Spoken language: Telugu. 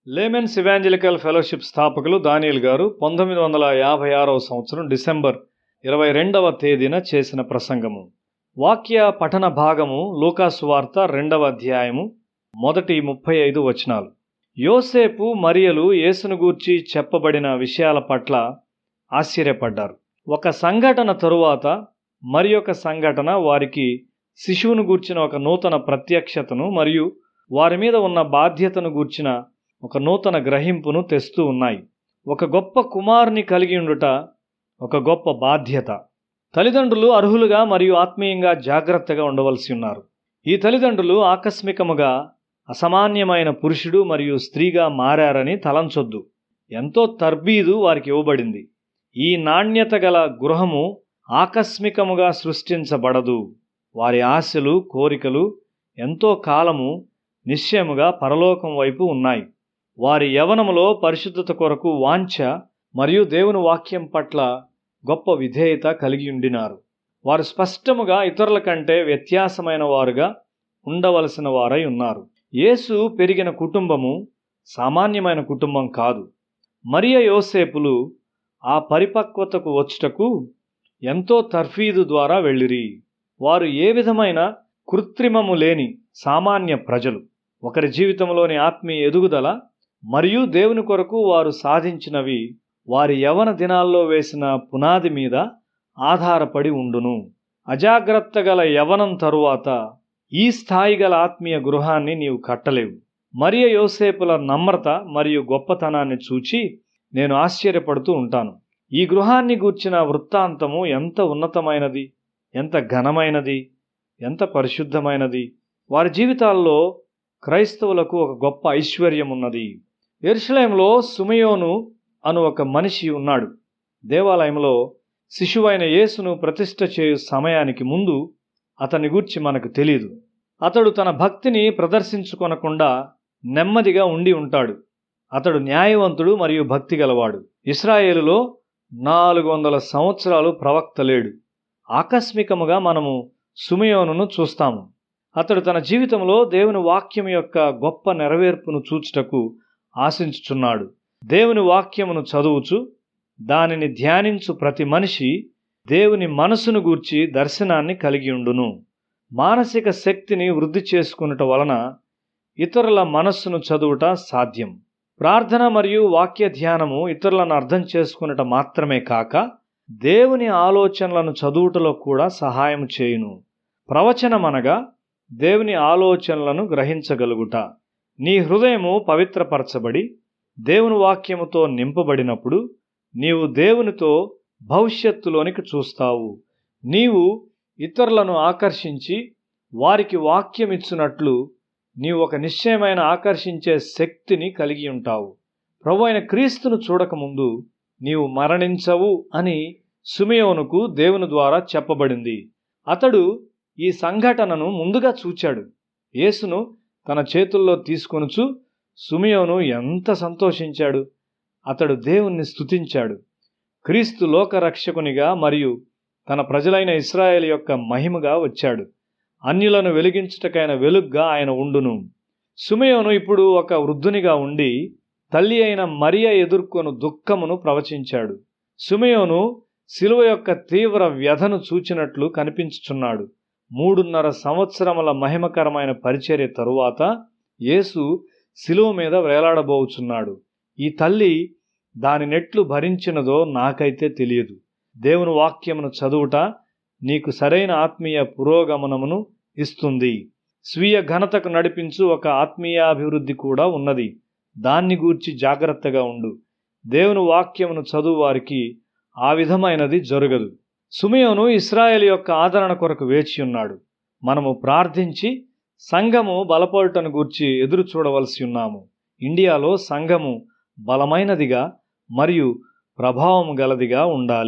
లేమెన్స్ ఇవాంజలికల్ ఫెలోషిప్ స్థాపకులు దానియేల్ గారు 1956వ సంవత్సరం డిసెంబర్ 22వ తేదీన చేసిన ప్రసంగము. వాక్య పఠన భాగము లూకాసు వార్త 2వ అధ్యాయము మొదటి 35 వచనాలు. యోసేపు మరియలు యేసును గూర్చి చెప్పబడిన విషయాల పట్ల ఆశ్చర్యపడ్డారు. ఒక సంఘటన తరువాత మరి ఒక సంఘటన వారికి శిశువును గూర్చిన ఒక నూతన ప్రత్యక్షతను మరియు వారి మీద ఉన్న బాధ్యతను గూర్చిన ఒక నూతన గ్రహింపును తెస్తూ ఉన్నాయి. ఒక గొప్ప కుమారుని కలిగి ఉండుట ఒక గొప్ప బాధ్యత. తల్లిదండ్రులు అర్హులుగా మరియు ఆత్మీయంగా జాగ్రత్తగా ఉండవలసి ఉన్నారు. ఈ తల్లిదండ్రులు ఆకస్మికముగా అసామాన్యమైన పురుషుడు మరియు స్త్రీగా మారారని తలంచొద్దు. ఎంతో తర్బీదు వారికి ఇవ్వబడింది. ఈ నాణ్యత గల గృహము ఆకస్మికముగా సృష్టించబడదు. వారి ఆశలు, కోరికలు ఎంతో కాలము నిశ్చయముగా పరలోకం వైపు ఉన్నాయి. వారి యవ్వనములో పరిశుద్ధత కొరకు వాంఛ మరియు దేవుని వాక్యం పట్ల గొప్ప విధేయత కలిగి ఉండినారు. వారు స్పష్టముగా ఇతరుల కంటే వ్యత్యాసమైన వారుగా ఉండవలసిన వారై ఉన్నారు. యేసు పెరిగిన కుటుంబము సామాన్యమైన కుటుంబం కాదు. మరియ యోసేపులు ఆ పరిపక్వతకు వచ్చుటకు ఎంతో తర్ఫీదు ద్వారా వెళ్ళిరి. వారు ఏ విధమైన కృత్రిమము లేని సామాన్య ప్రజలు. ఒకరి జీవితంలోని ఆత్మీయ ఎదుగుదల మరియు దేవుని కొరకు వారు సాధించినవి వారి యవ్వన దినాల్లో వేసిన పునాది మీద ఆధారపడి ఉండును. అజాగ్రత్త గల యవ్వనం తరువాత ఈ స్థాయి గల ఆత్మీయ గృహాన్ని నీవు కట్టలేవు. మరియ యోసేపుల నమ్రత మరియు గొప్పతనాన్ని చూచి నేను ఆశ్చర్యపడుతూ ఉంటాను. ఈ గృహాన్ని గూర్చిన వృత్తాంతము ఎంత ఉన్నతమైనది, ఎంత ఘనమైనది, ఎంత పరిశుద్ధమైనది. వారి జీవితాల్లో క్రైస్తవులకు ఒక గొప్ప ఐశ్వర్యం ఉన్నది. యెరూషలేములో సిమెయోను అను ఒక మనిషి ఉన్నాడు. దేవాలయంలో శిశువైన యేసును ప్రతిష్ఠ చేయు సమయానికి ముందు అతని గూర్చి మనకు తెలియదు. అతడు తన భక్తిని ప్రదర్శించుకొనకుండా నెమ్మదిగా ఉండి ఉంటాడు. అతడు న్యాయవంతుడు మరియు భక్తి గలవాడు. ఇశ్రాయేలులో 400 సంవత్సరాలు ప్రవక్త లేడు. ఆకస్మికముగా మనము సిమెయోనును చూస్తాము. అతడు తన జీవితంలో దేవుని వాక్యం యొక్క గొప్ప నెరవేర్పును చూచుటకు ఆశించుచున్నాడు. దేవుని వాక్యమును చదువుచు దానిని ధ్యానించు ప్రతి మనిషి దేవుని మనసును గూర్చి దర్శనాన్ని కలిగి ఉండును. మానసిక శక్తిని వృద్ధి చేసుకునుట వలన ఇతరుల మనస్సును చదువుట సాధ్యం. ప్రార్థన మరియు వాక్య ధ్యానము ఇతరులను అర్థం చేసుకునుట మాత్రమే కాక దేవుని ఆలోచనలను చదువుటలో కూడా సహాయం చేయును. ప్రవచనమనగా దేవుని ఆలోచనలను గ్రహించగలుగుట. నీ హృదయము పవిత్రపరచబడి దేవుని వాక్యముతో నింపబడినప్పుడు నీవు దేవునితో భవిష్యత్తులోనికి చూస్తావు. నీవు ఇతరులను ఆకర్షించి వారికి వాక్యం ఇచ్చినట్లు నీవు ఒక నిశ్చయమైన ఆకర్షించే శక్తిని కలిగి ఉంటావు. ప్రభువైన క్రీస్తును చూడకముందు నీవు మరణించవు అని సిమెయోనుకు దేవుని ద్వారా చెప్పబడింది. అతడు ఈ సంఘటనను ముందుగా చూచాడు. యేసును తన చేతుల్లో తీసుకొనుచు సిమెయోను ఎంత సంతోషించాడు. అతడు దేవుణ్ణి స్తుతించాడు. క్రీస్తు లోకరక్షకునిగా మరియు తన ప్రజలైన ఇశ్రాయేలు యొక్క మహిమగా వచ్చాడు. అన్యులను వెలిగించుటకైన వెలుగ్గా ఆయన ఉండును. సిమెయోను ఇప్పుడు ఒక వృద్ధునిగా ఉండి తల్లి అయిన మరియ ఎదుర్కొను దుఃఖమును ప్రవచించాడు. సిమెయోను శిలువ యొక్క తీవ్ర వ్యధను చూచినట్లు కనిపించుచున్నాడు. 3.5 సంవత్సరముల మహిమకరమైన పరిచర్య తరువాత యేసు శిలువ మీద వేలాడబోచున్నాడు. ఈ తల్లి దానినెట్లు భరించినదో నాకైతే తెలియదు. దేవుని వాక్యమును చదువుట నీకు సరైన ఆత్మీయ పురోగమనమును ఇస్తుంది. స్వీయ ఘనతకు నడిపించు ఒక ఆత్మీయాభివృద్ధి కూడా ఉన్నది. దాన్ని గూర్చి జాగ్రత్తగా ఉండు. దేవుని వాక్యమును చదువు వారికి ఆ విధమైనది జరగదు. సిమెయోను ఇశ్రాయేలు యొక్క ఆదరణ కొరకు వేచి ఉన్నాడు. మనము ప్రార్థించి సంఘము బలపడుటను గూర్చి ఎదురు చూడవలసి ఉన్నాము. ఇండియాలో సంఘము బలమైనదిగా మరియు ప్రభావం గలదిగా ఉండాలి.